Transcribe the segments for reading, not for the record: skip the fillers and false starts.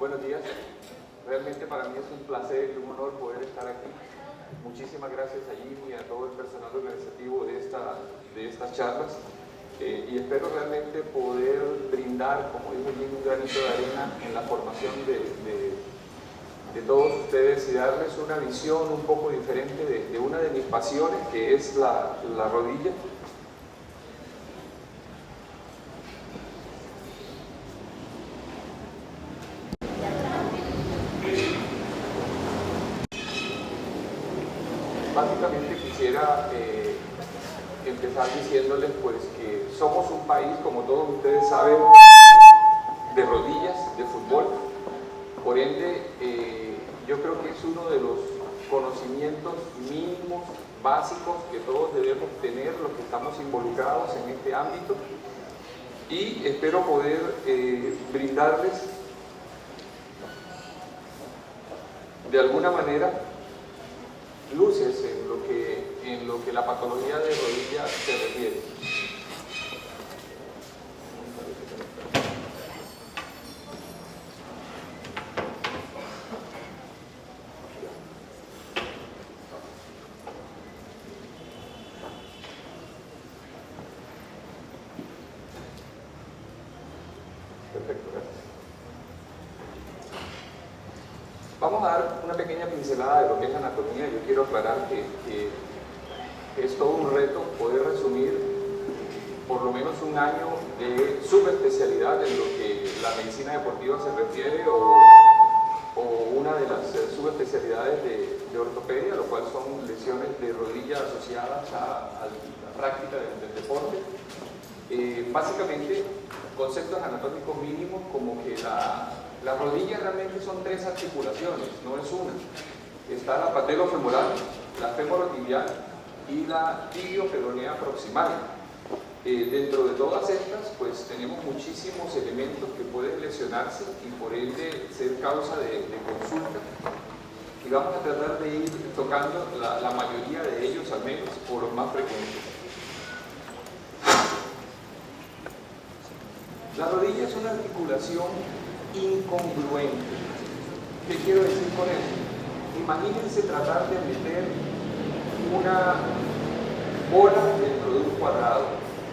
Buenos días. Realmente para mí es un placer y un honor poder estar aquí. Muchísimas gracias a Jimmy y a todo el personal organizativo de estas charlas. Y espero realmente poder brindar, como dijo Jimmy, un granito de arena en la formación de todos ustedes y darles una visión un poco diferente de una de mis pasiones, que es la rodilla. Básicamente quisiera empezar diciéndoles pues que somos un país, como todos ustedes saben, de rodillas, de fútbol. Por ende, yo creo que es uno de los conocimientos mínimos, básicos, que todos debemos tener los que estamos involucrados en este ámbito, y espero poder brindarles de alguna manera luces en lo que la patología de rodilla se refiere. Perfecto, gracias. Vamos a dar una pequeña pincelada de lo que es anatomía. Yo quiero aclarar que es todo un reto poder resumir por lo menos un año de subespecialidad en lo que la medicina deportiva se refiere o una de las subespecialidades de ortopedia, lo cual son lesiones de rodilla asociadas a la práctica del deporte. Básicamente, conceptos anatómicos mínimos como que la rodilla realmente son tres articulaciones, no es una. Está la patelofemoral, la femorotibial y la tibio-peronea proximal. Dentro de todas estas, pues tenemos muchísimos elementos que pueden lesionarse y por ende ser causa de consulta. Y vamos a tratar de ir tocando la mayoría de ellos, al menos, por los más frecuentes. La rodilla es una articulación incongruente. ¿Qué quiero decir con eso? Imagínense tratar de meter una bola dentro de un cuadrado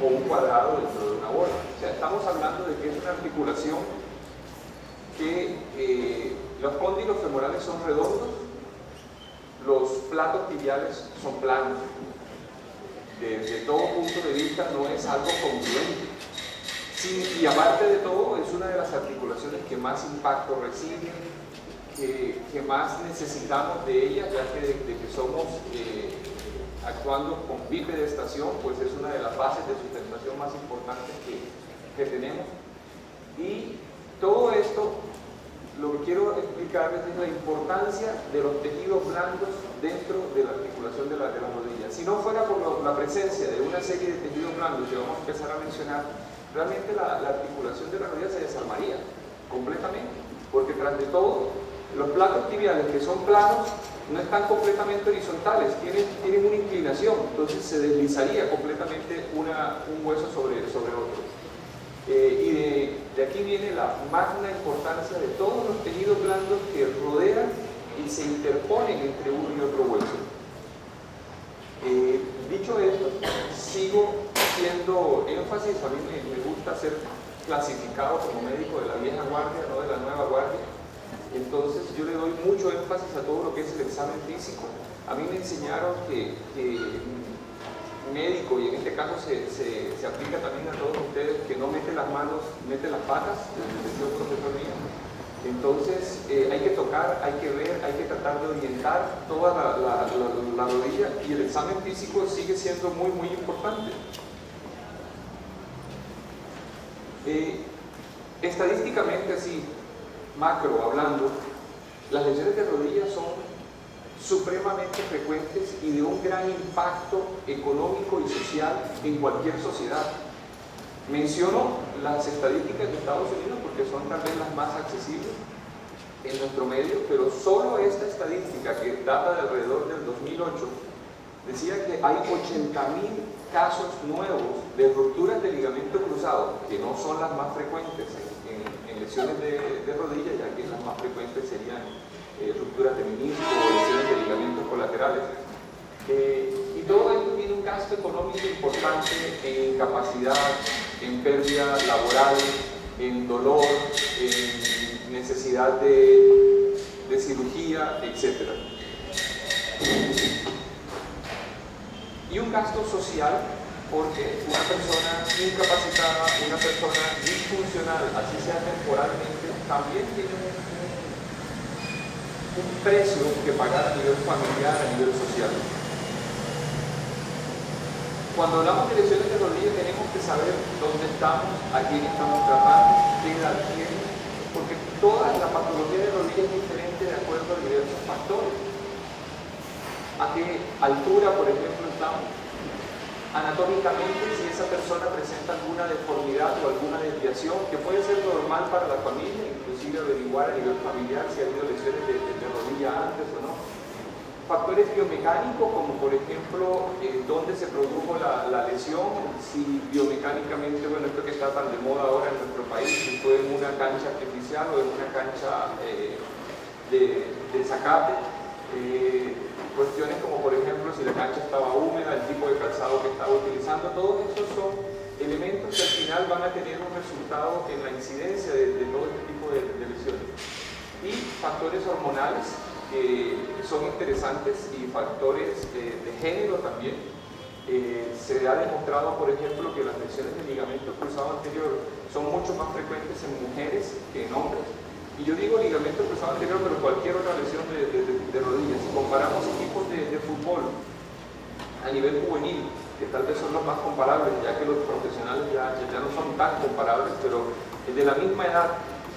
o un cuadrado dentro de una bola. O sea, estamos hablando de que es una articulación que los cóndilos femorales son redondos, los platos tibiales son planos. Desde todo punto de vista no es algo congruente. Sí, y aparte de todo, es una de las articulaciones que más impacto reciben, que más necesitamos de ellas, ya que desde que somos actuando con bipedestación, pues es una de las bases de sustentación más importantes que tenemos. Y todo esto, lo que quiero explicarles es la importancia de los tejidos blandos dentro de la articulación de la rodilla. Si no fuera por la presencia de una serie de tejidos blandos que vamos a empezar a mencionar, realmente la articulación de la rodilla se desarmaría completamente, porque tras de todo, los platos tibiales que son planos no están completamente horizontales, tienen una inclinación, entonces se deslizaría completamente un hueso sobre otro. Y de aquí viene la magna importancia de todos los tejidos blandos que rodean y se interponen entre uno y otro hueso. Dicho esto, sigo haciendo énfasis. A mí me gusta ser clasificado como médico de la vieja guardia, no de la nueva guardia. Entonces yo le doy mucho énfasis a todo lo que es el examen físico. A mí me enseñaron que médico, y en este caso se aplica también a todos ustedes, que no mete las manos, mete las patas, decía un profesor mío. Entonces hay que tocar, hay que ver, hay que tratar de orientar toda la rodilla, y el examen físico sigue siendo muy, muy importante. Estadísticamente, así, macro hablando, las lesiones de rodillas son supremamente frecuentes y de un gran impacto económico y social en cualquier sociedad. Menciono las estadísticas de Estados Unidos porque son tal vez las más accesibles en nuestro medio, pero solo esta estadística, que data de alrededor del 2008, decía que hay 80.000 casos nuevos de rupturas de ligamento cruzado, que no son las más frecuentes en lesiones de rodilla, ya que es la más rupturas de menisco o lesiones de ligamentos colaterales. Y todo esto tiene un gasto económico importante en incapacidad, en pérdida laboral, en dolor, en necesidad de cirugía, etc. Y un gasto social, porque una persona incapacitada, una persona disfuncional, así sea temporalmente, también tiene un precio que pagar a nivel familiar, a nivel social. Cuando hablamos de lesiones de rodilla tenemos que saber dónde estamos, a quién estamos tratando, qué edad tiene, porque toda la patología de rodilla es diferente de acuerdo a diversos factores. A qué altura, por ejemplo, estamos, anatómicamente, si esa persona presenta alguna deformidad o alguna desviación, que puede ser normal para la familia, inclusive averiguar a nivel familiar si ha habido lesiones de rodilla antes o no. Factores biomecánicos, como por ejemplo, dónde se produjo la lesión, si biomecánicamente, bueno, esto que está tan de moda ahora en nuestro país, si fue en una cancha artificial o en una cancha de zacate. Cuestiones como por ejemplo si la cancha estaba húmeda, el tipo de calzado que estaba utilizando, todos estos son elementos que al final van a tener un resultado en la incidencia de todo este tipo de lesiones. Y factores hormonales que son interesantes y factores de género también. Se ha demostrado, por ejemplo, que las lesiones de ligamento cruzado anterior son mucho más frecuentes en mujeres que en hombres. Y yo digo ligamento cruzado anterior, pero cualquier otra lesión de rodillas. Si comparamos equipos de fútbol a nivel juvenil, que tal vez son los más comparables, ya que los profesionales ya no son tan comparables, pero de la misma edad,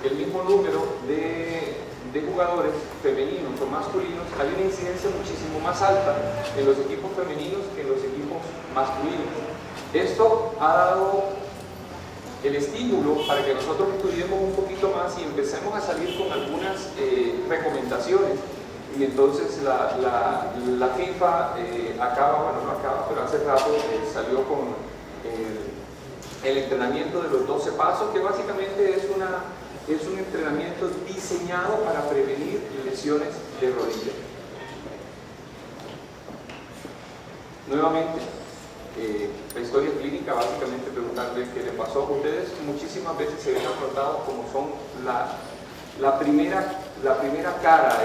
el mismo número de jugadores femeninos o masculinos, hay una incidencia muchísimo más alta en los equipos femeninos que en los equipos masculinos. Esto ha dado el estímulo para que nosotros estudiemos un poquito más y empecemos a salir con algunas recomendaciones. Y entonces la FIFA acaba, bueno, no acaba, pero hace rato salió con el entrenamiento de los 12 pasos, que básicamente es un entrenamiento diseñado para prevenir lesiones de rodilla. Nuevamente, la historia clínica, básicamente preguntarle qué le pasó. Ustedes muchísimas veces se ven afrontados como son la primera cara,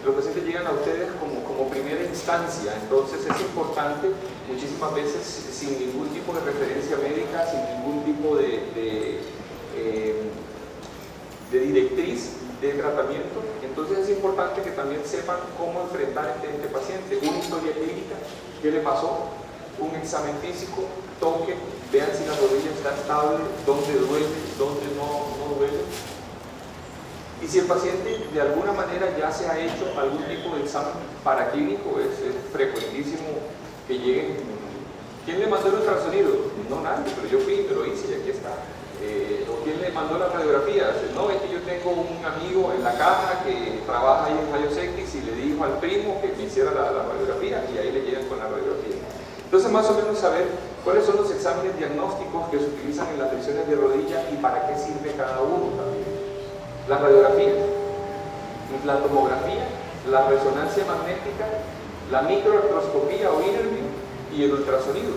los pacientes llegan a ustedes como primera instancia, entonces es importante muchísimas veces sin ningún tipo de referencia médica, sin ningún tipo de directriz de tratamiento, entonces es importante que también sepan cómo enfrentar este paciente, una historia clínica, qué le pasó, un examen físico, toque, vean si la rodilla está estable, dónde duele, dónde no duele. Y si el paciente de alguna manera ya se ha hecho algún tipo de examen paraclínico, es frecuentísimo que lleguen. ¿Quién le mandó el ultrasonido? No, nadie, pero yo fui, lo hice y aquí está. ¿O quién le mandó la radiografía? No, es que yo tengo un amigo en la caja que trabaja ahí en rayos X y le dijo al primo que me hiciera la radiografía y ahí le llegan con la radiografía. Entonces, más o menos saber cuáles son los exámenes diagnósticos que se utilizan en las lesiones de rodilla y para qué sirve cada uno también. La radiografía, la tomografía, la resonancia magnética, la microartroscopía o interview y el ultrasonido.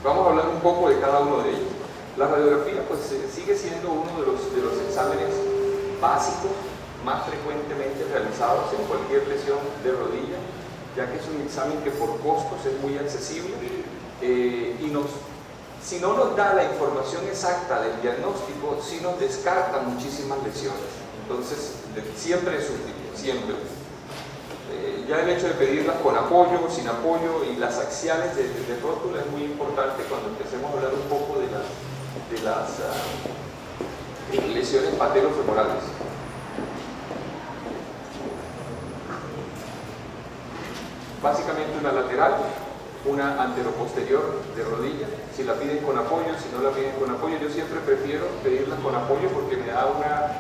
Vamos a hablar un poco de cada uno de ellos. La radiografía pues sigue siendo uno de los exámenes básicos más frecuentemente realizados en cualquier lesión de rodilla, ya que es un examen que por costos es muy accesible y si no nos da la información exacta del diagnóstico, sí nos descarta muchísimas lesiones. Entonces, siempre es útil, siempre. Ya el hecho de pedirlas con apoyo, sin apoyo y las axiales de rótula es muy importante cuando empecemos a hablar un poco de las lesiones patelofemorales. Básicamente una lateral, una anteroposterior de rodilla, si la piden con apoyo, si no la piden con apoyo, yo siempre prefiero pedirlas con apoyo porque me da una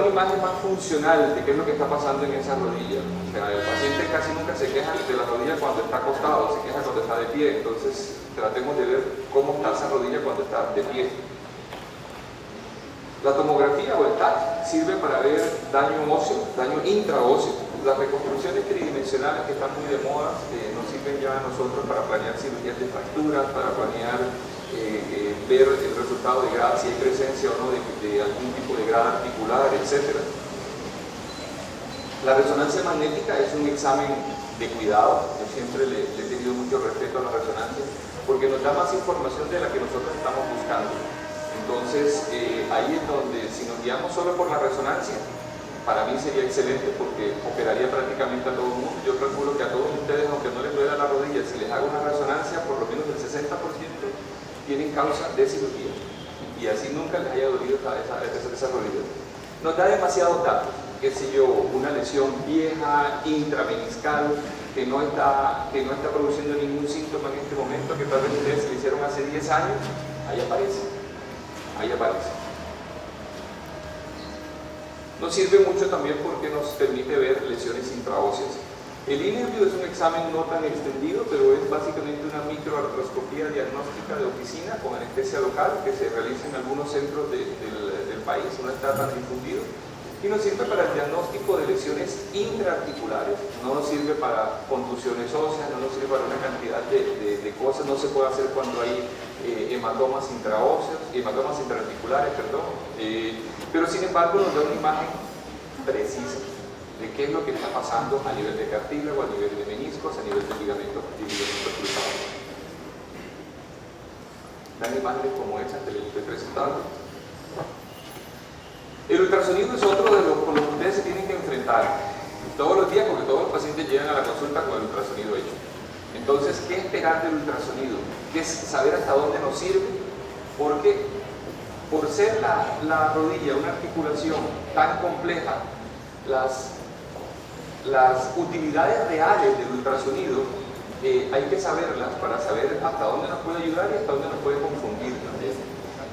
imagen más funcional de qué es lo que está pasando en esa rodilla. O sea, el paciente casi nunca se queja de la rodilla cuando está acostado, se queja cuando está de pie, entonces tratemos de ver cómo está esa rodilla cuando está de pie. La tomografía o el TAC sirve para ver daño óseo, daño intraóseo. Las reconstrucciones tridimensionales que están muy de moda nos sirven ya a nosotros para planear cirugías de fracturas, para planear ver el resultado de grado, si hay presencia o no de algún tipo de grado articular, etc. La resonancia magnética es un examen de cuidado. Yo siempre le he tenido mucho respeto a la resonancia porque nos da más información de la que nosotros estamos buscando. Entonces, ahí es donde, si nos guiamos solo por la resonancia, para mí sería excelente porque operaría prácticamente a todo el mundo. Yo calculo que a todos ustedes, aunque no les duela la rodilla, si les hago una resonancia, por lo menos el 60% tienen causa de cirugía. Y así nunca les haya dolido esa rodilla. Nos da demasiados datos, qué sé yo, una lesión vieja, intrameniscal, que no está produciendo ningún síntoma en este momento, que tal vez ustedes se le hicieron hace 10 años, ahí aparece. Ahí aparece. Nos sirve mucho también porque nos permite ver lesiones intraóseas. El INRView es un examen no tan extendido, pero es básicamente una microartroscopía diagnóstica de oficina con anestesia local que se realiza en algunos centros del país, no está tan difundido, y nos sirve para el diagnóstico de lesiones intraarticulares. No nos sirve para contusiones óseas, no nos sirve para una cantidad de cosas, no se puede hacer cuando hay hematomas intraarticulares, pero sin embargo nos da una imagen precisa de qué es lo que está pasando a nivel de cartílago, a nivel de meniscos, a nivel de ligamentos cruzados. Dan imágenes como esta que les estoy presentando. El ultrasonido es otro de los con los que ustedes se tienen que enfrentar todos los días, porque todos los pacientes llegan a la consulta con el ultrasonido hecho. Entonces, ¿qué esperar del ultrasonido? ¿Qué es saber hasta dónde nos sirve? Porque por ser la rodilla una articulación tan compleja, las utilidades reales del ultrasonido hay que saberlas para saber hasta dónde nos puede ayudar y hasta dónde nos puede confundir también.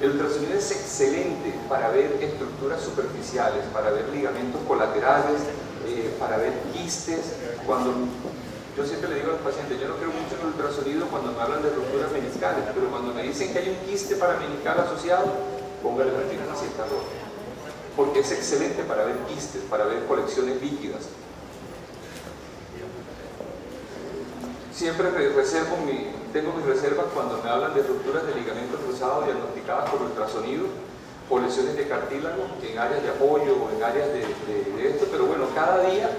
El ultrasonido es excelente para ver estructuras superficiales, para ver ligamentos colaterales, para ver quistes. Yo siempre le digo a los pacientes, yo no creo mucho en el ultrasonido cuando me hablan de rupturas meniscales, pero cuando me dicen que hay un quiste paramenical asociado, póngale la cinta roja. Porque es excelente para ver quistes, para ver colecciones líquidas. Siempre tengo mis reservas cuando me hablan de rupturas de ligamento cruzado diagnosticadas por ultrasonido o lesiones de cartílago en áreas de apoyo o en áreas de esto, pero bueno, cada día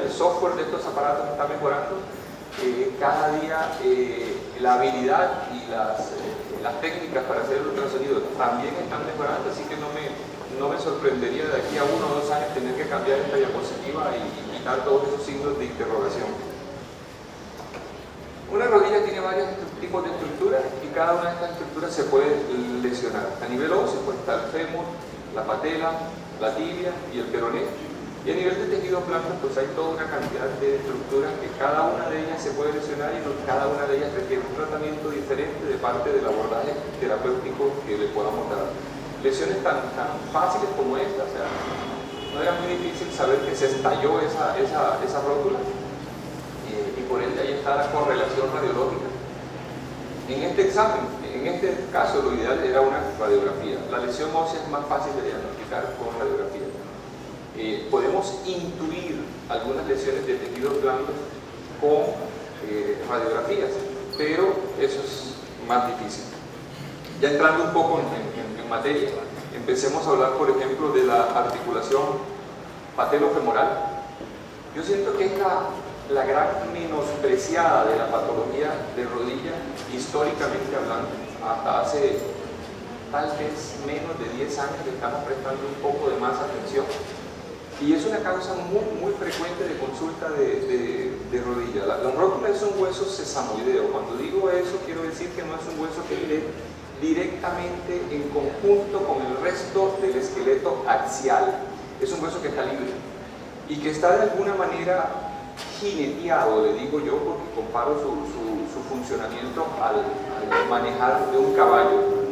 el software de estos aparatos está mejorando, cada día la habilidad y las técnicas para hacer el ultrasonido también están mejorando, así que no me sorprendería de aquí a 1 o 2 años tener que cambiar esta diapositiva y quitar todos esos signos de interrogación. Una rodilla tiene varios tipos de estructuras y cada una de estas estructuras se puede lesionar. A nivel óseo pues está el fémur, la patela, la tibia y el peroné. Y a nivel de tejidos blancos pues hay toda una cantidad de estructuras que cada una de ellas se puede lesionar y cada una de ellas requiere un tratamiento diferente de parte del abordaje terapéutico que le podamos dar. Lesiones tan fáciles como esta, o sea, no era muy difícil saber que se estalló esa rótula. Y por ende ahí está la correlación radiológica. En este examen, en este caso, lo ideal era una radiografía. La lesión ósea es más fácil de diagnosticar con radiografía. Podemos intuir algunas lesiones de tejidos blandos con radiografías, pero eso es más difícil. Ya entrando un poco en materia, empecemos a hablar, por ejemplo, de la articulación patelofemoral. Yo siento que es la gran menospreciada de la patología de rodilla, históricamente hablando. Hasta hace tal vez menos de 10 años que estamos prestando un poco de más atención. Y es una causa muy frecuente de consulta de rodilla. La rótula es un hueso sesamoideo. Cuando digo eso, quiero decir que no es un hueso que esté directamente en conjunto con el resto del esqueleto axial. Es un hueso que está libre y que está de alguna manera jineteado, le digo yo, porque comparo su funcionamiento al manejar de un caballo,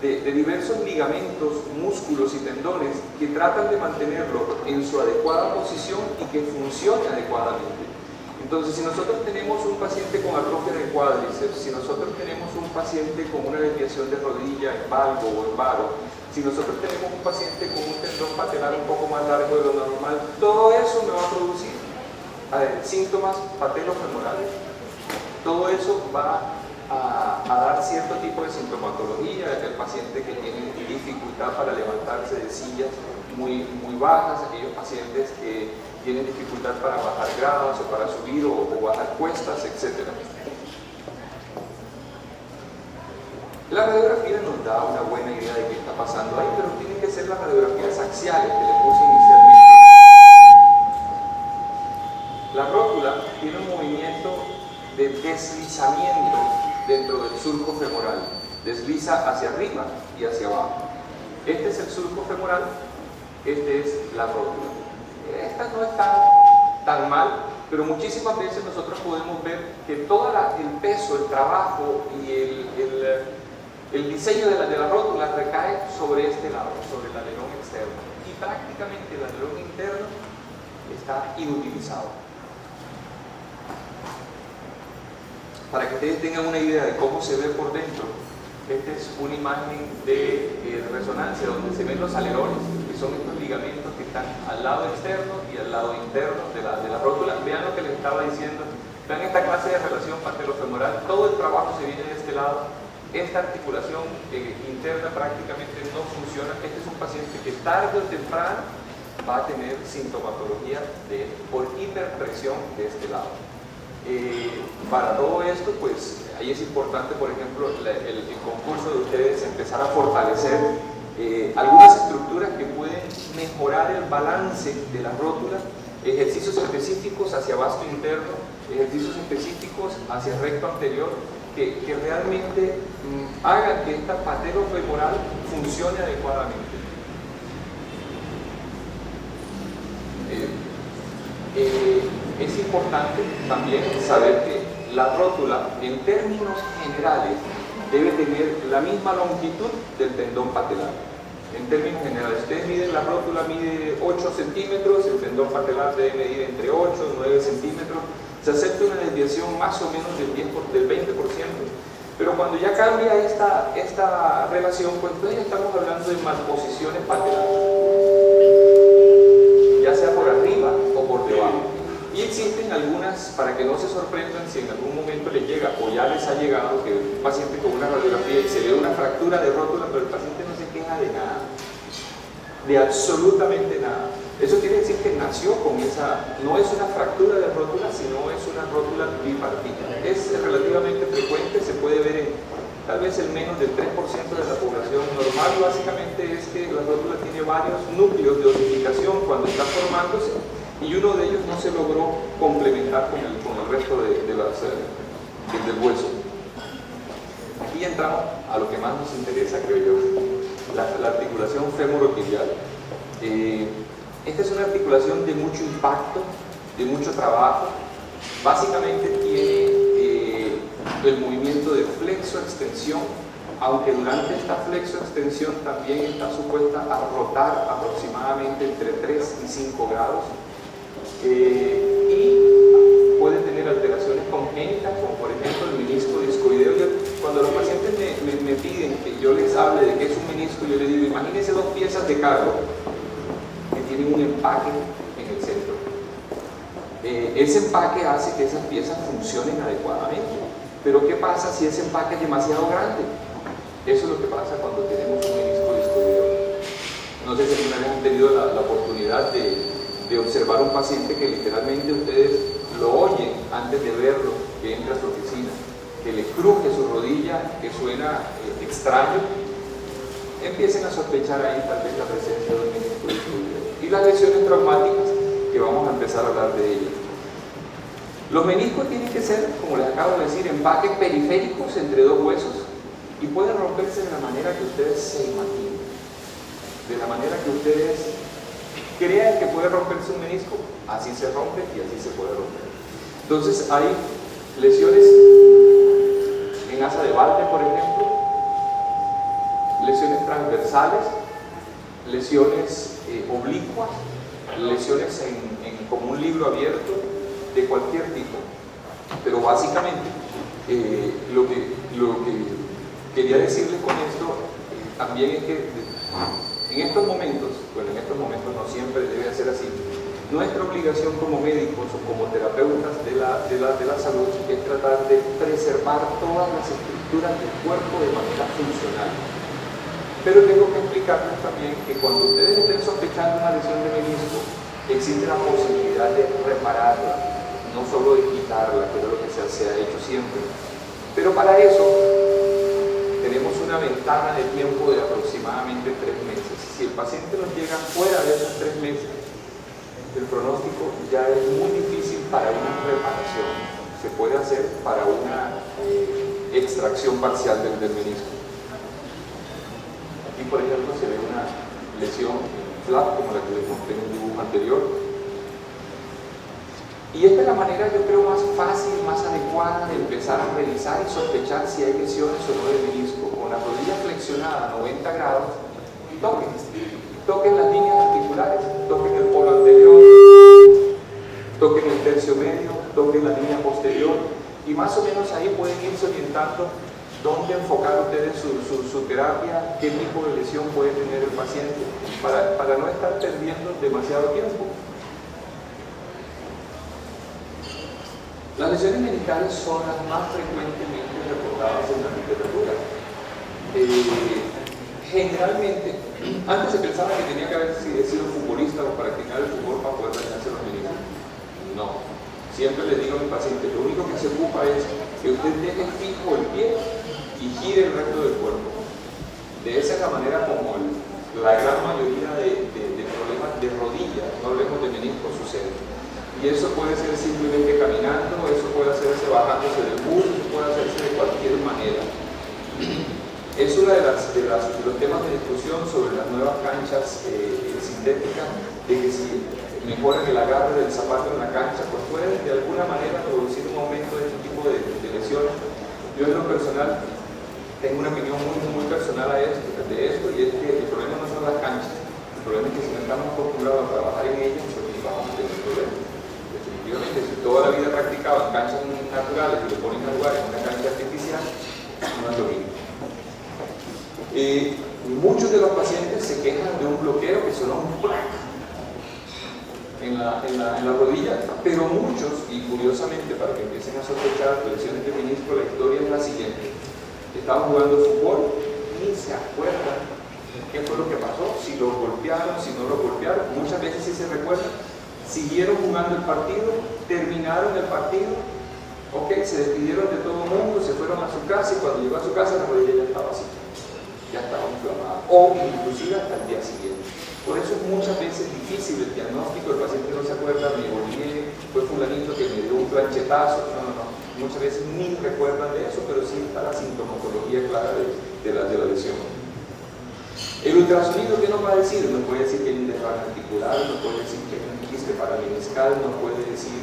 de diversos ligamentos, músculos y tendones que tratan de mantenerlo en su adecuada posición y que funcione adecuadamente. Entonces, si nosotros tenemos un paciente con atrofia de cuádriceps, si nosotros tenemos un paciente con una desviación de rodilla en valgo o en varo, Si nosotros tenemos un paciente con un tendón patelar un poco más largo de lo normal, todo eso me va a producir síntomas patelofemorales. Todo eso va a dar cierto tipo de sintomatología, el paciente que tiene dificultad para levantarse de sillas muy bajas, aquellos pacientes que tienen dificultad para bajar gradas o para subir o bajar cuestas, etc. La radiografía nos da una buena idea de qué está pasando ahí, pero tienen que ser las radiografías axiales que le puse inicialmente. La rótula tiene un movimiento de deslizamiento dentro del surco femoral. Desliza hacia arriba y hacia abajo. Este es el surco femoral, este es la rótula. Esta no es tan mal, pero muchísimas veces nosotros podemos ver que todo el peso, el trabajo y el diseño de la rótula recae sobre este lado, sobre el alerón externo. Y prácticamente el alerón interno está inutilizado. Para que ustedes tengan una idea de cómo se ve por dentro, esta es una imagen de resonancia donde se ven los alerones, que son estos ligamentos que están al lado externo y al lado interno de la rótula. Vean lo que les estaba diciendo, vean esta clase de relación patelofemoral, todo el trabajo se viene de este lado, esta articulación interna prácticamente no funciona. Este es un paciente que tarde o temprano va a tener sintomatología por hiperpresión de este lado. Para todo esto, pues ahí es importante, por ejemplo, el concurso de ustedes empezar a fortalecer algunas estructuras que pueden mejorar el balance de la rótula, ejercicios específicos hacia vasto interno, ejercicios específicos hacia recto anterior, que realmente hagan que esta patelofemoral funcione adecuadamente. Es importante también saber que la rótula, en términos generales, debe tener la misma longitud del tendón patelar. En términos generales, ustedes miden, la rótula mide 8 centímetros, el tendón patelar debe medir entre 8 y 9 centímetros. Se acepta una desviación más o menos del 20%. Pero cuando ya cambia esta relación, pues entonces ya estamos hablando de malposiciones patelares, ya sea por arriba o por debajo. Y existen algunas, para que no se sorprendan si en algún momento les llega o ya les ha llegado que un paciente con una radiografía y se ve una fractura de rótula, pero el paciente no se queja de nada, de absolutamente nada. Eso quiere decir que nació con esa, no es una fractura de rótula, sino es una rótula bipartita. Es relativamente frecuente, se puede ver en tal vez el menos del 3% de la población normal. Básicamente es que la rótula tiene varios núcleos de osificación cuando está formándose, y uno de ellos no se logró complementar con el resto del hueso. Aquí entramos a lo que más nos interesa, creo yo, la articulación femorotibial. Esta es una articulación de mucho impacto, de mucho trabajo. Básicamente tiene el movimiento de flexo-extensión, aunque durante esta flexo-extensión también está supuesta a rotar aproximadamente entre 3 y 5 grados. Y puede tener alteraciones congénitas, como por ejemplo el menisco discoideo. Cuando los pacientes me piden que yo les hable de qué es un menisco, yo les digo, imagínense 2 piezas de carro que tienen un empaque en el centro. Ese empaque hace que esas piezas funcionen adecuadamente. Pero ¿qué pasa si ese empaque es demasiado grande? Eso es lo que pasa cuando tenemos un menisco discoideo. No sé si alguna vez han tenido la oportunidad de observar un paciente que literalmente ustedes lo oyen antes de verlo, que entra a su oficina, que le cruje su rodilla, que suena extraño. Empiecen a sospechar ahí tal vez la presencia de un menisco discoideo. Y las lesiones traumáticas, que vamos a empezar a hablar de ellas. Los meniscos tienen que ser, como les acabo de decir, empaques periféricos entre 2 huesos, y pueden romperse de la manera que ustedes se imaginen, de la manera que ustedes crean que puede romperse un menisco, así se rompe y así se puede romper. Entonces hay lesiones en asa de Valde, por ejemplo, lesiones transversales, lesiones oblicuas, lesiones como un libro abierto, de cualquier tipo. Pero básicamente lo que quería decirles con esto también es que En estos momentos, bueno, en estos momentos no siempre debe ser así, nuestra obligación como médicos o como terapeutas de la salud es tratar de preservar todas las estructuras del cuerpo de manera funcional. Pero tengo que explicarles también que cuando ustedes estén sospechando una lesión de menisco, existe la posibilidad de repararla, no solo de quitarla, que es lo que se ha hecho siempre. Pero para eso tenemos una ventana de tiempo de aproximadamente 3 meses. Si el paciente nos llega fuera de esos 3 meses, el pronóstico ya es muy difícil para una reparación. Se puede hacer para una extracción parcial del menisco. Aquí, por ejemplo, se ve una lesión flat, como la que les mostré en el dibujo anterior. Y esta es la manera, yo creo, más fácil, más adecuada de empezar a revisar y sospechar si hay lesiones o no de menisco. Con la rodilla flexionada a 90 grados, toquen las líneas articulares, toquen el polo anterior, toquen el tercio medio, toquen la línea posterior, y más o menos ahí pueden irse orientando dónde enfocar ustedes su terapia, qué tipo de lesión puede tener el paciente, para no estar perdiendo demasiado tiempo. Las lesiones meniscales son las más frecuentemente reportadas en la literatura. Generalmente, antes se pensaba que tenía que haber sido futbolista o practicar el fútbol para poder dañarse los meniscos. No. Siempre le digo a mi paciente, lo único que se ocupa es que usted deje fijo el pie y gire el resto del cuerpo. De esa es la manera como la gran mayoría de problemas de rodilla, no hablemos de menisco, sucede. Y eso puede ser simplemente caminando, eso puede hacerse bajándose del bus, eso puede hacerse de cualquier manera. Es uno de los temas de discusión sobre las nuevas canchas sintéticas, de que si mejoran el agarre del zapato en la cancha, pues pueden de alguna manera producir un aumento de este tipo de lesiones. Yo en lo personal tengo una opinión muy personal de esto, y es que el problema no son las canchas, el problema es que si no estamos acostumbrados a trabajar en ellas, pues vamos a tener problemas. Definitivamente, si toda la vida practicaban canchas naturales y lo ponen a jugar en una cancha artificial, no es lo mismo. Muchos de los pacientes se quejan de un bloqueo que suena un plac en la rodilla, pero muchos, y curiosamente para que empiecen a sospechar lesiones de menisco, la historia es la siguiente: estaban jugando fútbol, ni se acuerdan qué fue lo que pasó, si lo golpearon, si no lo golpearon, muchas veces sí se recuerdan, siguieron jugando el partido, terminaron el partido, se despidieron de todo el mundo, se fueron a su casa, y cuando llegó a su casa la rodilla ya estaba así, ya estaba inflamada, o inclusive hasta el día siguiente. Por eso es muchas veces difícil el diagnóstico, el paciente no se acuerda, me volví, fue fulanito que me dio un planchetazo, no. Muchas veces ni recuerdan de eso, pero sí está la sintomatología clara de la lesión. El ultrasonido, ¿qué nos va a decir? Nos puede decir que hay un desgarre articular, nos puede decir que hay un quiste parameniscal, nos puede decir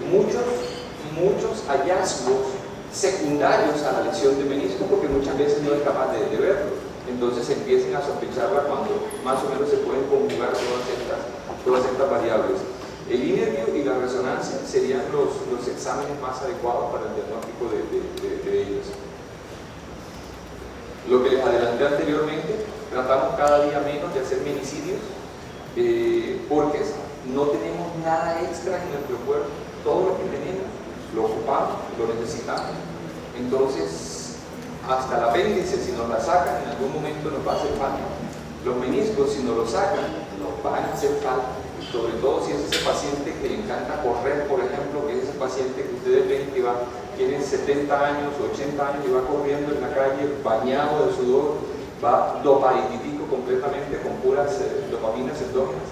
muchos hallazgos secundarios a la lesión de menisco, porque muchas veces no es capaz de verlo. Entonces empiecen a sospecharla cuando más o menos se pueden conjugar todas estas variables. El INRView y la resonancia serían los exámenes más adecuados para el diagnóstico de ellos. Lo que les adelanté anteriormente, tratamos cada día menos de hacer menicidios, porque no tenemos nada extra en nuestro cuerpo. Todo lo que tenemos lo ocupamos, lo necesitamos. Entonces, hasta el apéndice, si nos la sacan, en algún momento nos va a hacer falta. Los meniscos, si nos lo sacan, nos van a hacer falta. Sobre todo si es ese paciente que le encanta correr, por ejemplo, que es ese paciente que ustedes ven que tiene 70 años, 80 años y va corriendo en la calle bañado de sudor, va dopaidítico completamente con puras dopaminas endógenas.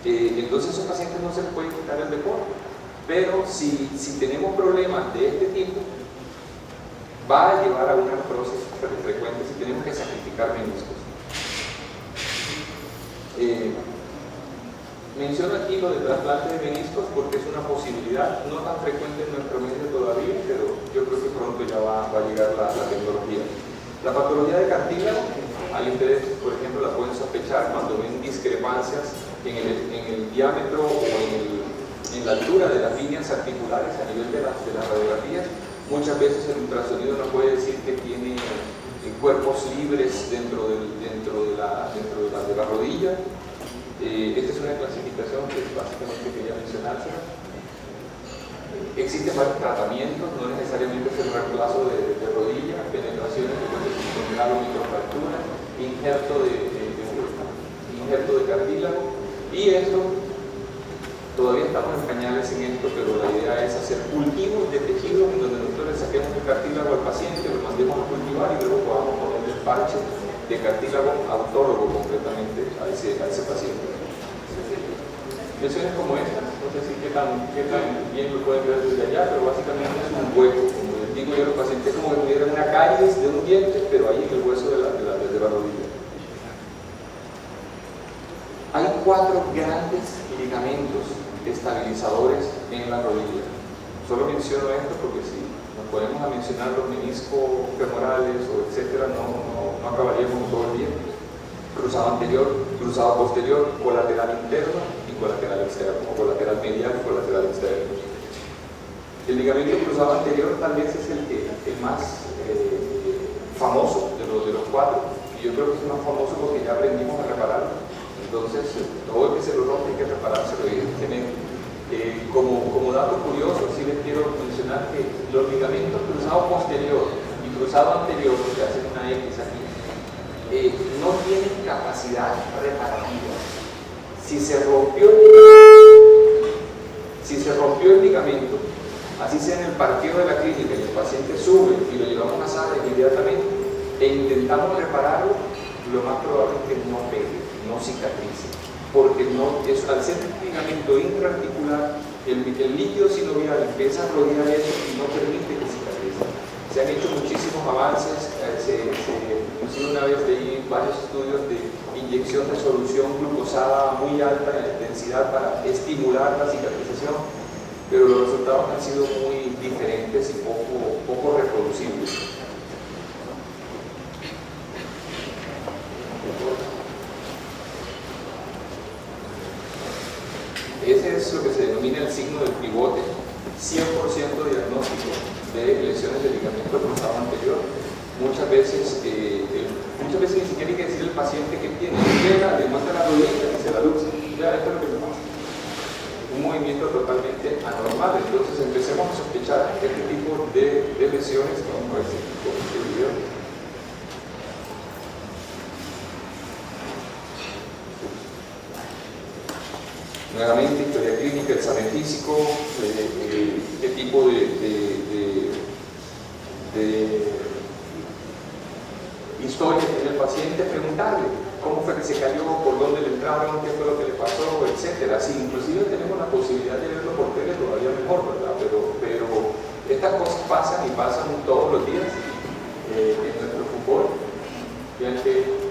Entonces a esos pacientes no se les puede quitar el deporte. Pero si tenemos problemas de este tipo, va a llevar a una artrosis frecuente si tenemos que sacrificar meniscos. Menciono aquí lo del trasplante de meniscos porque es una posibilidad no tan frecuente en nuestro medio todavía, pero yo creo que pronto ya va a llegar la tecnología. La patología de cartílago, ahí ustedes, por ejemplo, la pueden sospechar cuando ven discrepancias en el diámetro o en la altura de las líneas articulares a nivel de las radiografías. Muchas veces el ultrasonido nos puede decir que tiene cuerpos libres dentro de la rodilla. Esta es una clasificación que básicamente quería mencionársela. Existen varios tratamientos, no necesariamente es el reemplazo de rodilla, penetraciones que pueden generar microfracturas, injerto de cartílago, y esto todavía estamos en pañales en esto, pero la idea es hacer cultivos de tejidos en donde nosotros le saquemos el cartílago al paciente, lo mandemos a cultivar y luego podamos ponerle el parche de cartílago autólogo completamente a ese paciente. Lesiones como esta, no sé si qué tan bien lo pueden ver desde allá, pero básicamente es un hueco, como les digo yo a los pacientes, como que tuvieran una caries de un diente, pero ahí en el hueso de la rodilla. Hay 4 grandes ligamentos estabilizadores en la rodilla. Solo menciono esto porque si nos ponemos a mencionar los meniscos femorales o etcétera, no acabaríamos todo el día. Cruzado anterior, cruzado posterior, colateral interno y colateral externo, o colateral medial y colateral externo. El ligamento cruzado anterior tal vez es el más famoso de los 4, y yo creo que es el más famoso porque ya aprendimos a repararlo. Entonces, todo el que se lo rompe hay que reparárselo evidentemente. Como dato curioso, sí les quiero mencionar que los ligamentos cruzado posterior y cruzado anterior, que hacen una X aquí, no tienen capacidad reparativa. Si se rompió el ligamento, así sea en el parqueo de la clínica y el paciente sube y lo llevamos a sala inmediatamente e intentamos repararlo, lo más probable es que no pegue, no cicatrice, porque al ser un ligamento intraarticular, el líquido sinovial empieza a rodear eso y no permite que cicatrice. Se han hecho muchísimos avances, inclusive una vez leí varios estudios de inyección de solución glucosada muy alta en intensidad para estimular la cicatrización, pero los resultados han sido muy diferentes y poco reproducibles. Ese es lo que se denomina el signo del pivote, 100% diagnóstico de lesiones del ligamento cruzado anterior. Muchas veces ni siquiera hay que decir al paciente que tiene, llega, le muestra la rodilla y se la luce. Ya, esto es lo que pasa. Un movimiento totalmente anormal. Entonces empecemos a sospechar este tipo de lesiones. Vamos a ver si con este video. Nuevamente, historia clínica, examen físico, qué tipo de historia tiene el paciente, preguntarle cómo fue que se cayó, por dónde le entraron, qué fue lo que le pasó, etcétera. Si inclusive tenemos la posibilidad de verlo por tele, todavía mejor, ¿verdad? Pero estas cosas pasan y pasan todos los días en nuestro fútbol. Ya que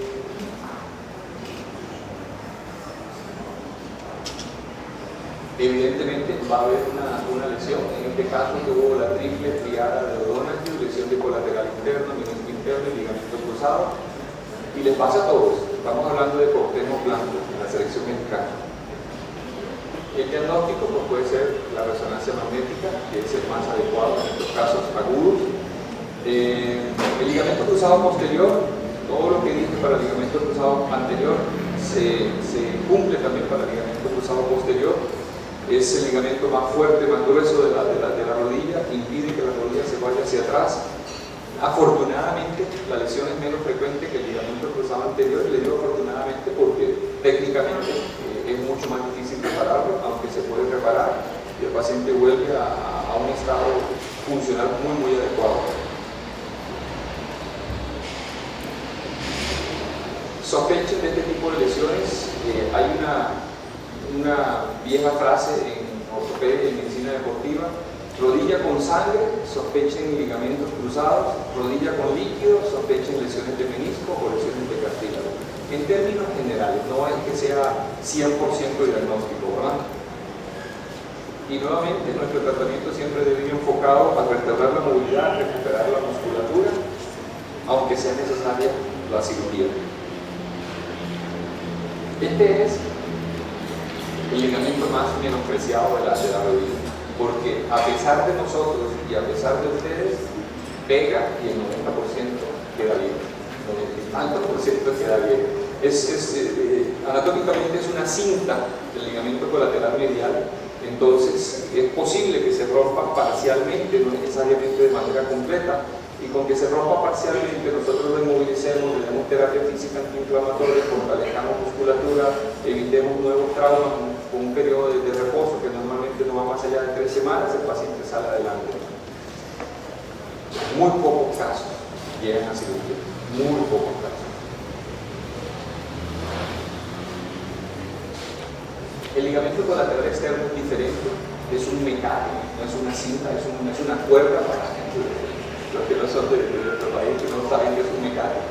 evidentemente va a haber una lesión. En este caso tuvo la triple triada de O'Donoghue, lesión de colateral interno, menisco interno y ligamento cruzado, y les pasa a todos. Estamos hablando de Cuauhtémoc Blanco en la selección mexicana. El diagnóstico pues, puede ser la resonancia magnética, que es el más adecuado en estos casos agudos. El ligamento cruzado posterior, todo lo que dije para el ligamento cruzado anterior se cumple también para el ligamento cruzado posterior. Es el ligamento más fuerte, más grueso de la rodilla, impide que la rodilla se vaya hacia atrás. Afortunadamente, la lesión es menos frecuente que el ligamento cruzado anterior, y le digo afortunadamente porque técnicamente es mucho más difícil repararlo, aunque se puede reparar y el paciente vuelve a un estado funcional muy adecuado. Sospechen de este tipo de lesiones. Hay una vieja frase en ortopedia y medicina deportiva: rodilla con sangre, sospechen ligamentos cruzados; rodilla con líquido, sospechen lesiones de menisco o lesiones de cartílago. En términos generales, no es que sea 100% diagnóstico, ¿verdad? Y nuevamente, nuestro tratamiento siempre debe ir enfocado a restaurar la movilidad, recuperar la musculatura, aunque sea necesaria la cirugía. Este es el ligamento más menospreciado de la rodilla, porque a pesar de nosotros y a pesar de ustedes, pega y el 90% queda bien, tanto por ciento queda bien. Anatómicamente es una cinta del ligamento colateral medial, entonces es posible que se rompa parcialmente, no necesariamente de manera completa, y con que se rompa parcialmente nosotros lo inmovilicemos, le demos terapia física antiinflamatoria, fortalezcamos musculatura, evitemos nuevos traumas con un periodo de reposo que normalmente no va más allá de 3 semanas, el paciente sale adelante. Muy pocos casos llegan a cirugía, muy pocos casos. El ligamento colateral externo es diferente, es un mecanismo, no es una cinta, es una cuerda para los que no son de nuestro país, que no saben que es un mecanismo,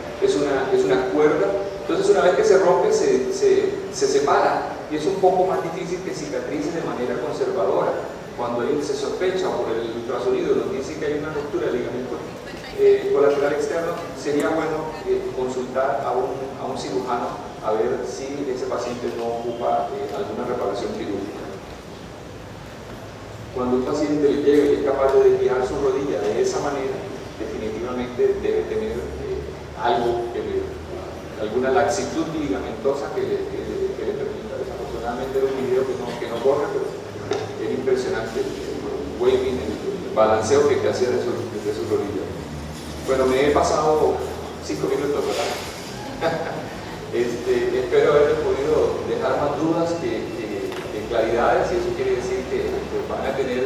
es una cuerda. Entonces una vez que se rompe se separa y es un poco más difícil que cicatrice de manera conservadora. Cuando se sospecha por el ultrasonido nos dice que hay una ruptura del ligamento colateral externo, sería bueno consultar a un cirujano a ver si ese paciente no ocupa alguna reparación quirúrgica. Cuando un paciente le llega y es capaz de desviar su rodilla de esa manera, definitivamente debe tener alguna laxitud ligamentosa que le permita. Desafortunadamente era un video que no corre, pero era impresionante el waving, el balanceo que hacía de su rodilla. Bueno, me he pasado 5 minutos, ¿verdad? Espero haber podido dejar más dudas que claridades, y eso quiere decir que van a tener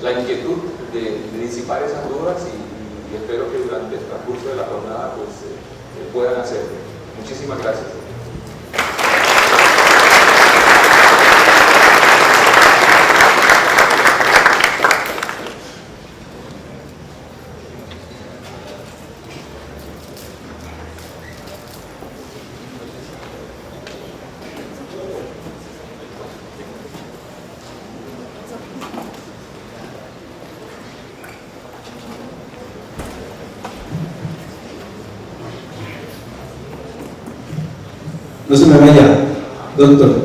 la inquietud de disipar esas dudas, y espero que durante el transcurso de la jornada pues, puedan hacerlo. Muchísimas gracias. No se me vaya, doctor.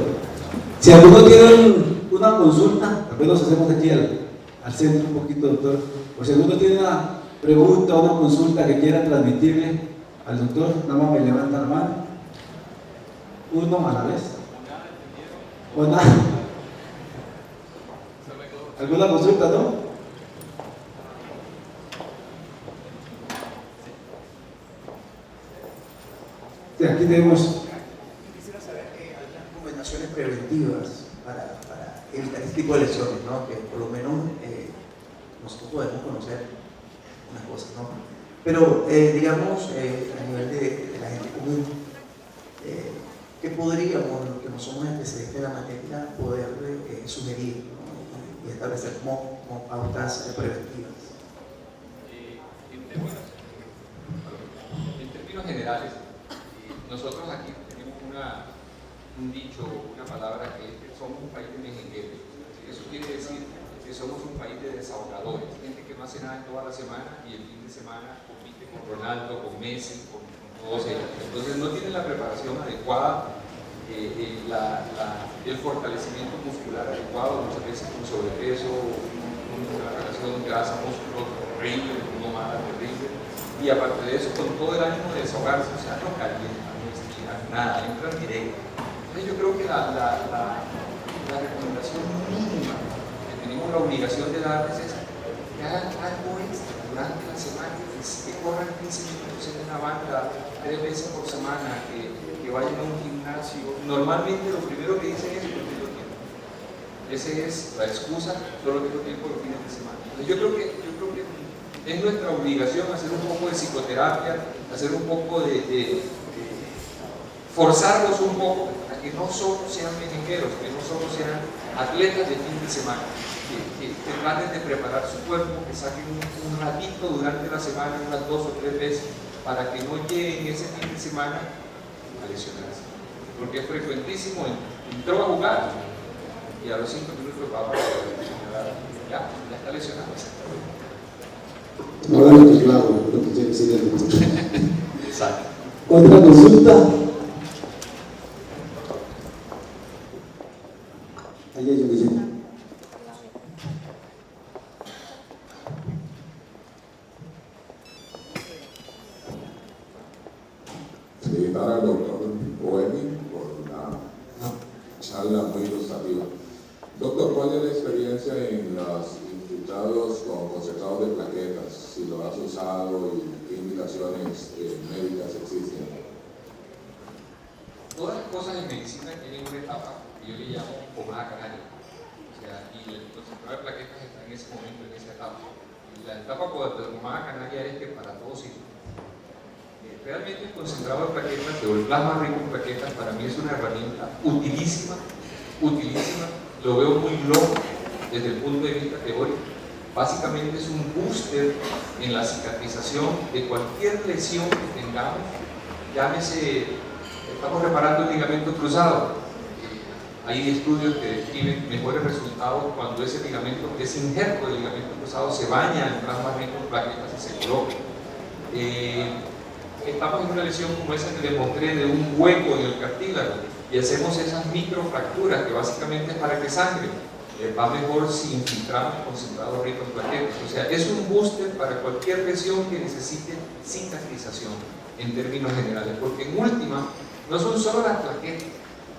Si alguno tiene una consulta, tal vez nos hacemos aquí al centro un poquito, doctor. O si alguno tiene una pregunta o una consulta que quiera transmitirle al doctor, nada más me levanta la mano. Uno a la vez. O nada. ¿Alguna consulta, no? Sí, aquí tenemos. Preventivas para evitar este tipo de lesiones, ¿no? Que por lo menos nosotros podemos conocer unas cosas, ¿no? Pero digamos a nivel de la gente común, ¿qué podríamos, los que no somos especialistas en la materia, poder sugerir, ¿no? Y establecer como pautas preventivas? En términos generales, nosotros aquí tenemos un dicho, una palabra que es que somos un país de mejengueros. Eso quiere decir que somos un país de desahogadores, gente que no hace nada en toda la semana y el fin de semana compite con Ronaldo, con Messi, con todos ellos. Entonces no tienen la preparación adecuada, el fortalecimiento muscular adecuado, muchas veces con sobrepeso, una relación grasa-músculo terrible, una mala terrible, y aparte de eso con todo el ánimo de desahogarse, o sea, no calientan, no estiran, nada, entran directo. Entonces yo creo que la recomendación mínima que tenemos la obligación de darles es que hagan algo extra durante la semana, que corran 15 minutos en una banda 3 veces por semana, que vayan a un gimnasio. Normalmente lo primero que dicen es: no tengo tiempo. Esa es la excusa, solo tengo tiempo los fines de semana. Entonces yo creo que es nuestra obligación hacer un poco de psicoterapia, hacer un poco de forzarlos un poco a que no solo sean mejengueros, que no solo sean atletas de fin de semana, que traten de preparar su cuerpo, que saquen un ratito durante la semana, unas 2 o 3 veces, para que no lleguen ese fin de semana a lesionarse. Porque es frecuentísimo, entró a jugar y a los 5 minutos va a ya está lesionado. Ahora lo que claro, lo que tiene que ser el doctor. Exacto. ¿Otra consulta? Ahí hay un video. OEMI por una charla muy ilustrativa. Doctor, ¿cuál es la experiencia en los infiltrados con concentrados de plaquetas? Si lo has usado y qué indicaciones médicas existen. Todas las cosas en medicina tienen una etapa que yo le llamo pomada canaria. O sea, y el concentrado de plaquetas está en ese momento, en esa etapa. Y la etapa de la pomada canaria es que para todos sirve. Realmente el concentrado de plaquetas o el plasma rico en plaquetas para mí es una herramienta utilísima, utilísima. Lo veo muy loco desde el punto de vista teórico. Básicamente es un booster en la cicatrización de cualquier lesión que tengamos. Llámese, estamos reparando el ligamento cruzado. Hay estudios que describen mejores resultados cuando ese ligamento, ese injerto del ligamento cruzado se baña en plasma rico en plaquetas y se coloca. Estamos en una lesión como esa que les mostré de un hueco en el cartílago y hacemos esas microfracturas que básicamente es para que sangre. Va mejor si infiltramos concentrado rico en plaquetas. O sea, es un booster para cualquier lesión que necesite cicatrización en términos generales, porque en última no son solo las plaquetas,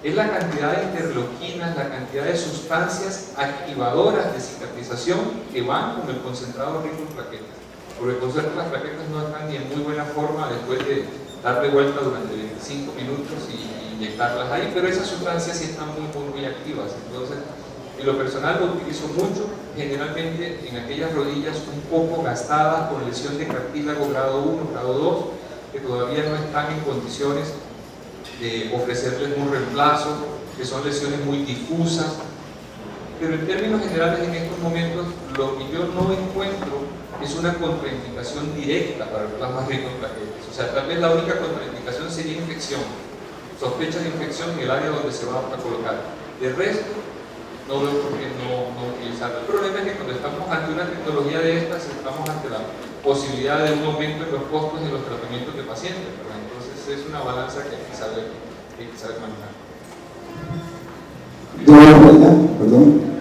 es la cantidad de interleuquinas, la cantidad de sustancias activadoras de cicatrización que van con el concentrado rico en plaquetas. Porque por cierto las plaquetas no están ni en muy buena forma después de darle vuelta durante 25 minutos y inyectarlas ahí, pero esas sustancias sí están muy activas. Entonces, en lo personal lo utilizo mucho, generalmente en aquellas rodillas un poco gastadas con lesión de cartílago grado 1, grado 2, que todavía no están en condiciones de ofrecerles un reemplazo, que son lesiones muy difusas. Pero en términos generales en estos momentos lo que yo no encuentro es una contraindicación directa para el plasma rico en plaquetas. O sea, tal vez la única contraindicación sería infección, sospecha de infección en el área donde se va a colocar. De resto, no veo por qué no utilizarlo. El problema es que cuando estamos ante una tecnología de estas, estamos ante la posibilidad de un aumento en los costos de los tratamientos de pacientes, ¿verdad? Entonces es una balanza que hay que saber manejar. Perdón.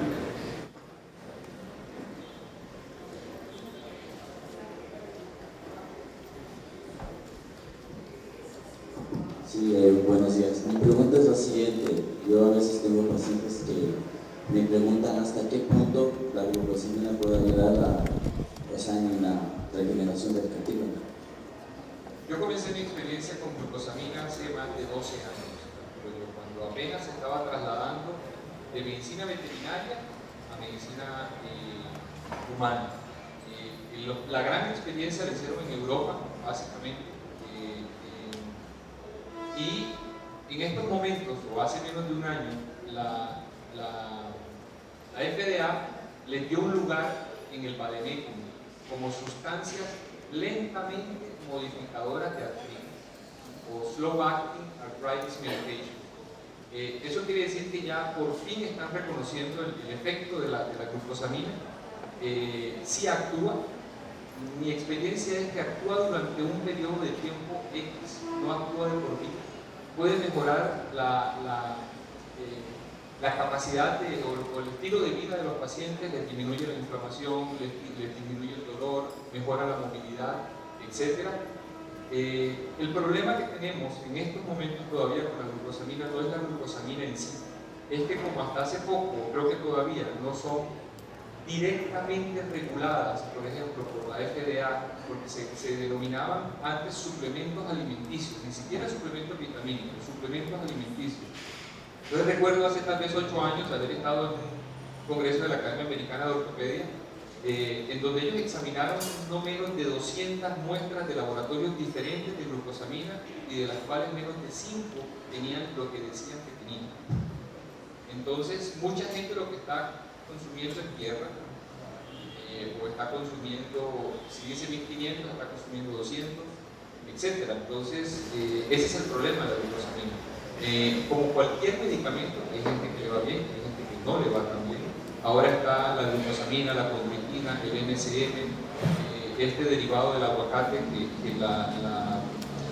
Sí, buenos días. Mi pregunta es la siguiente. Yo a veces tengo pacientes que me preguntan hasta qué punto la glucosamina puede ayudar en la regeneración del cartílago. Yo comencé mi experiencia con glucosamina hace más de 12 años, cuando apenas se estaba trasladando de medicina veterinaria a medicina humana. La gran experiencia la hicieron en Europa, básicamente. Y en estos momentos, o hace menos de un año, la FDA les dio un lugar en el vademécum como sustancias lentamente modificadoras de artritis o slow acting arthritis medication. Eso quiere decir que ya por fin están reconociendo el efecto de la glucosamina. Sí actúa. Mi experiencia es que actúa durante un periodo de tiempo X, no actúa de por vida. Puede mejorar la capacidad o el estilo de vida de los pacientes, les disminuye la inflamación, les disminuye el dolor, mejora la movilidad, etc. El problema que tenemos en estos momentos todavía con la glucosamina no es la glucosamina en sí, es que como hasta hace poco, creo que todavía no son directamente reguladas, por ejemplo, por la FDA, porque se denominaban antes suplementos alimenticios, ni siquiera suplementos vitamínicos, suplementos alimenticios. Entonces recuerdo hace tal vez 8 años haber estado en un congreso de la Academia Americana de Ortopedia, en donde ellos examinaron no menos de 200 muestras de laboratorios diferentes de glucosamina y de las cuales menos de 5 tenían lo que decían que tenían. Entonces, mucha gente lo que está consumiendo en tierra, o está consumiendo, si dice 1500, está consumiendo 200, etc. Entonces, ese es el problema de la glucosamina. Como cualquier medicamento, hay gente que le va bien, hay gente que no le va tan bien. Ahora está la glucosamina, la condroitina, el MSM, este derivado del aguacate, que el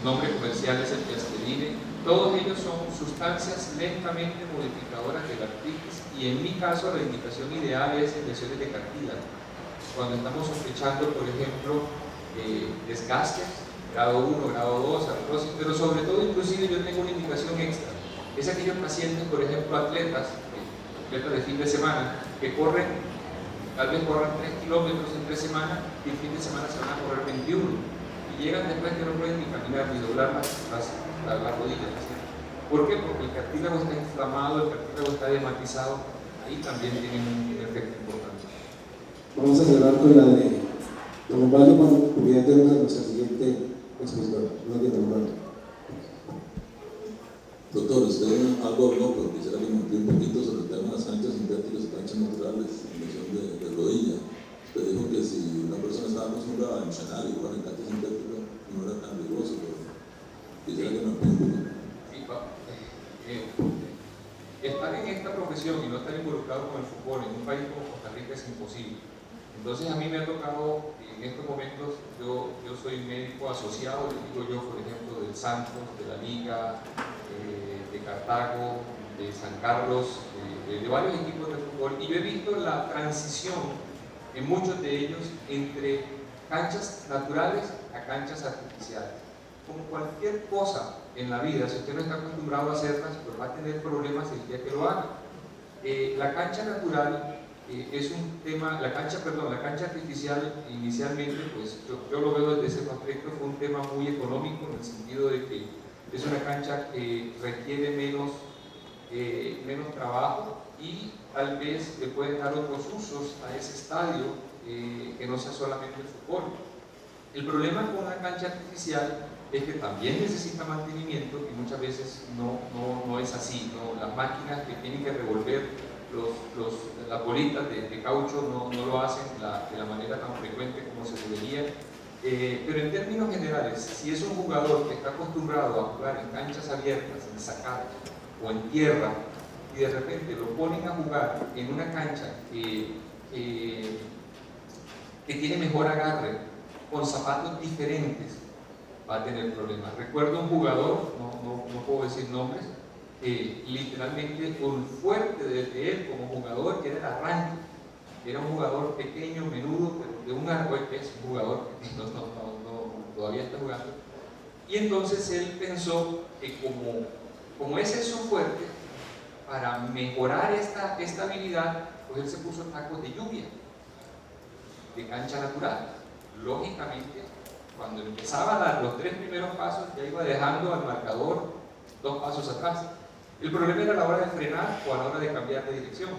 nombre comercial es el piasteline. Todos ellos son sustancias lentamente modificadoras de la artritis y en mi caso la indicación ideal es en lesiones de cartílago. Cuando estamos sospechando, por ejemplo, desgastes, grado 1, grado 2, artrosis, pero sobre todo inclusive yo tengo una indicación es aquellos pacientes, por ejemplo, atletas de fin de semana, que corren, tal vez corran 3 kilómetros en 3 semanas y el fin de semana se van a correr 21 y llegan después que no pueden ni caminar ni doblar las rodillas. ¿Por qué? Porque el cartílago está inflamado, el cartílago está dematizado, ahí también tienen un efecto importante. Vamos a cerrar con la de don Osvaldo cuando tenemos a nuestra siguiente expositora. No tiene nombre. Doctor, usted algo habló, pero quisiera que me amplíe un poquito sobre el tema de las canchas sintéticas y canchas naturales en lesión de rodilla. Usted dijo que si una persona estaba acostumbrada a entrenar y jugar en canchas sintéticas no era tan riesgoso, pero quisiera que me amplíe un poquito. Estar en esta profesión y no estar involucrado con el fútbol en un país como Costa Rica es imposible. Entonces a mí me ha tocado, en estos momentos, yo soy médico asociado, le digo yo, por ejemplo, del Santos, de la Liga, de Cartago, de San Carlos, de varios equipos de fútbol, y yo he visto la transición en muchos de ellos entre canchas naturales a canchas artificiales. Como cualquier cosa en la vida, si usted no está acostumbrado a hacerlas, pues va a tener problemas el día que lo haga. La cancha natural es un tema, la cancha artificial inicialmente, pues yo lo veo desde ese aspecto, fue un tema muy económico en el sentido de que es una cancha que requiere menos trabajo y tal vez le pueden dar otros usos a ese estadio que no sea solamente el fútbol. El problema con la cancha artificial es que también necesita mantenimiento y muchas veces no es así, ¿no? Las máquinas que tienen que revolver las bolitas de caucho no lo hacen de la manera tan frecuente como se debería. Pero en términos generales, si es un jugador que está acostumbrado a jugar en canchas abiertas, en zacate o en tierra, y de repente lo ponen a jugar en una cancha que tiene mejor agarre, con zapatos diferentes, va a tener problemas. Recuerdo un jugador, no puedo decir nombres, literalmente un fuerte de él como jugador, que era el arranque. Era un jugador pequeño, menudo, pero de un arco, es un jugador que todavía está jugando. Y entonces él pensó que como ese es su fuerte, para mejorar esta habilidad, pues él se puso tacos de lluvia, de cancha natural. Lógicamente, cuando empezaba a dar los 3 primeros pasos, ya iba dejando al marcador 2 pasos atrás. El problema era a la hora de frenar o a la hora de cambiar de dirección.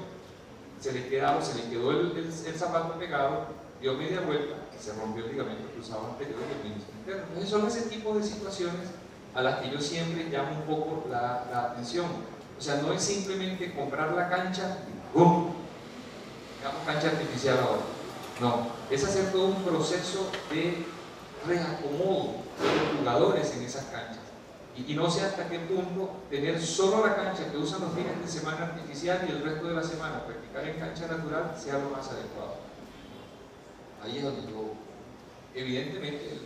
Se le quedó el zapato pegado, dio media vuelta y se rompió el ligamento cruzado anterior y el menisco interno. Entonces son ese tipo de situaciones a las que yo siempre llamo un poco la atención. O sea, no es simplemente comprar la cancha y ¡bum! Digamos cancha artificial ahora. No, es hacer todo un proceso de reacomodo de los jugadores en esas canchas. Y no sé hasta qué punto tener solo la cancha que usan los fines de semana artificial y el resto de la semana practicar en cancha natural sea lo más adecuado. Ahí es donde yo, evidentemente,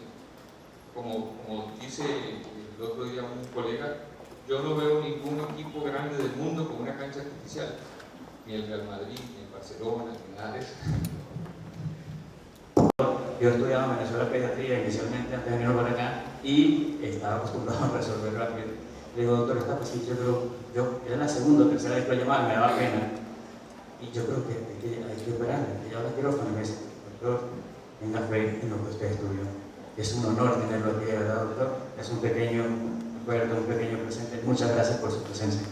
como dice el otro día un colega, yo no veo ningún equipo grande del mundo con una cancha artificial, ni el Real Madrid, ni el Barcelona, ni nada de eso. Yo estudiaba en Venezuela pediatría inicialmente antes de venir para acá y estaba acostumbrado a resolver rápido. Le digo, doctor, esta paciente, yo era la segunda o tercera vez que lo llamaba, me daba pena. Y yo creo que hay que operarla, que ya la quirófano me dice, doctor, tenga fe en lo que usted estudió. Es un honor tenerlo aquí, ¿verdad, doctor? Es un pequeño recuerdo, un pequeño presente. Muchas gracias por su presencia.